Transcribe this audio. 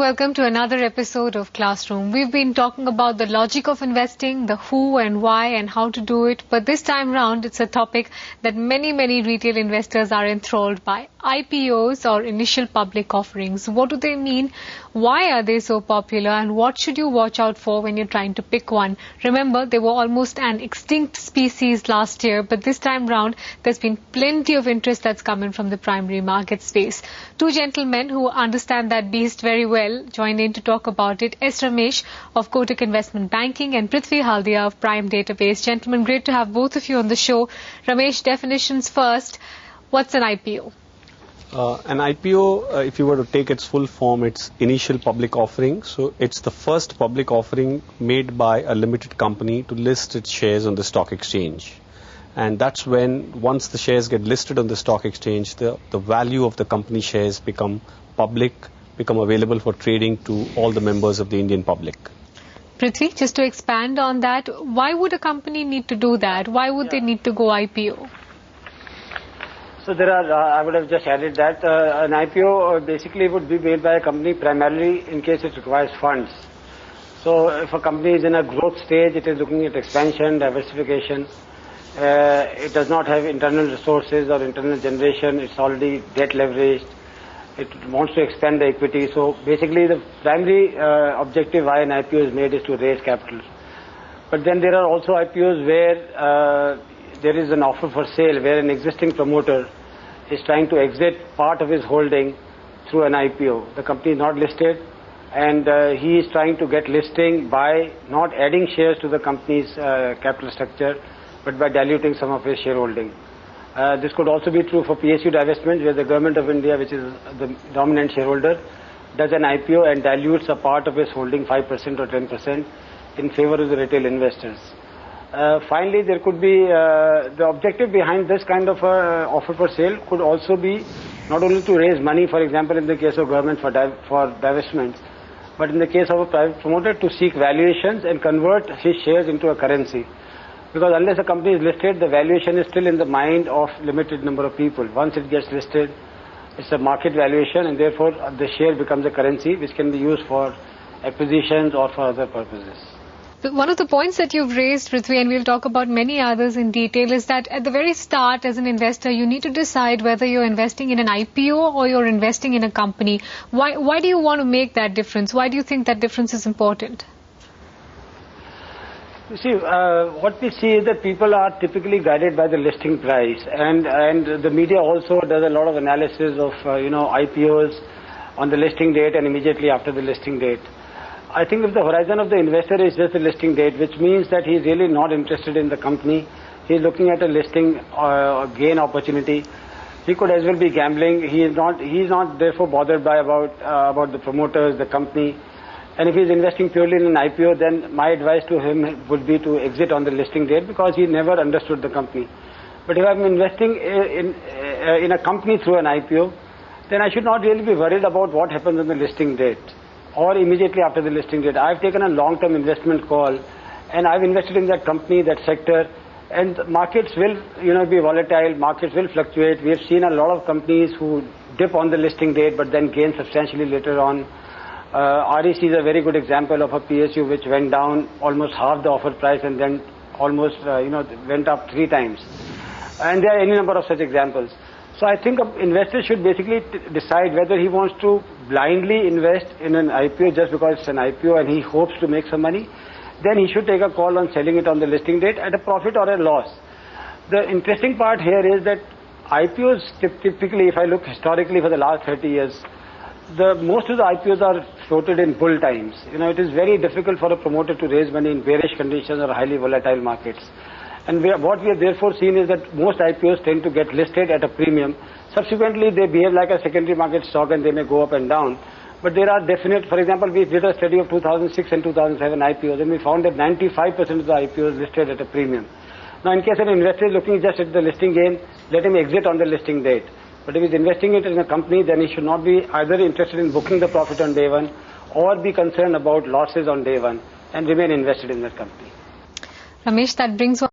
welcome to another episode of Classroom. We've been talking about the logic of investing, the who and why and how to do it. But this time round, it's a topic that many retail investors are enthralled by. IPOs, or initial public offerings. What do they mean? Why are they so popular? And what should you watch out for when you're trying to pick one? Remember, they were almost an extinct species last year, but this time round, there's been plenty of interest that's come in from the primary market space. Two gentlemen who understand that beast very well joined in to talk about it. S. Ramesh of Kotak Investment Banking and Prithvi Haldia of Prime Database. Gentlemen, great to have both of you on the show. Ramesh, definitions first. What's an IPO? An IPO, if you were to take its full form, it's initial public offering. So it's the first public offering made by a limited company to list its shares on the stock exchange. And that's when, once the shares get listed on the stock exchange, the value of the company shares become public, become available for trading to all the members of the Indian public. Prithvi, just to expand on that, why would a company need to do that? Why would they need to go IPO? So there are, I would have just added that an IPO basically would be made by a company primarily in case it requires funds. So if a company is in a growth stage, it is looking at expansion, diversification. It does not have internal resources or internal generation. It's already debt leveraged. It wants to expand the equity. So basically the primary objective why an IPO is made is to raise capital. But then there are also IPOs where there is an offer for sale, where an existing promoter is trying to exit part of his holding through an IPO. The company is not listed, and he is trying to get listing by not adding shares to the company's capital structure, but by diluting some of his shareholding. This could also be true for PSU divestment, where the government of India, which is the dominant shareholder, does an IPO and dilutes a part of his holding, 5% or 10%, in favor of the retail investors. Finally, there could be the objective behind this kind of offer for sale could also be not only to raise money, for example, in the case of government for divestments, but in the case of a private promoter to seek valuations and convert his shares into a currency. Because unless a company is listed, the valuation is still in the mind of limited number of people. Once it gets listed, it's a market valuation, and therefore the share becomes a currency which can be used for acquisitions or for other purposes. One of the points that you've raised, Prithvi, and we'll talk about many others in detail, is that at the very start, as an investor, you need to decide whether you're investing in an IPO or you're investing in a company. Why do you want to make that difference? Why do you think that difference is important? You see, what we see is that people are typically guided by the listing price, and the media also does a lot of analysis of IPOs on the listing date and immediately after the listing date. I think if the horizon of the investor is just the listing date, which means that he's really not interested in the company, he's looking at a listing gain opportunity. He could as well be gambling. He's not therefore bothered by about the promoters, the company. And if he's investing purely in an IPO, then my advice to him would be to exit on the listing date, because he never understood the company. But if I'm investing in a company through an IPO, then I should not really be worried about what happens on the listing date or immediately after the listing date. I've taken a long-term investment call, and I've invested in that company, that sector, and markets will, be volatile. Markets will fluctuate. We have seen a lot of companies who dip on the listing date, but then gain substantially later on. REC is a very good example of a PSU which went down almost half the offer price and then almost, went up 3 times. And there are any number of such examples. So I think an investor should basically decide whether he wants to blindly invest in an IPO just because it's an IPO and he hopes to make some money. Then he should take a call on selling it on the listing date at a profit or a loss. The interesting part here is that IPOs typically, if I look historically for the last 30 years, most of the IPOs are floated in bull times. It is very difficult for a promoter to raise money in bearish conditions or highly volatile markets. And what we have therefore seen is that most IPOs tend to get listed at a premium. Subsequently, they behave like a secondary market stock and they may go up and down. But there are definite, for example, we did a study of 2006 and 2007 IPOs, and we found that 95% of the IPOs listed at a premium. Now, in case an investor is looking just at the listing gain, let him exit on the listing date. But if he's investing it in a company, then he should not be either interested in booking the profit on day one or be concerned about losses on day one and remain invested in that company. Ramesh, that brings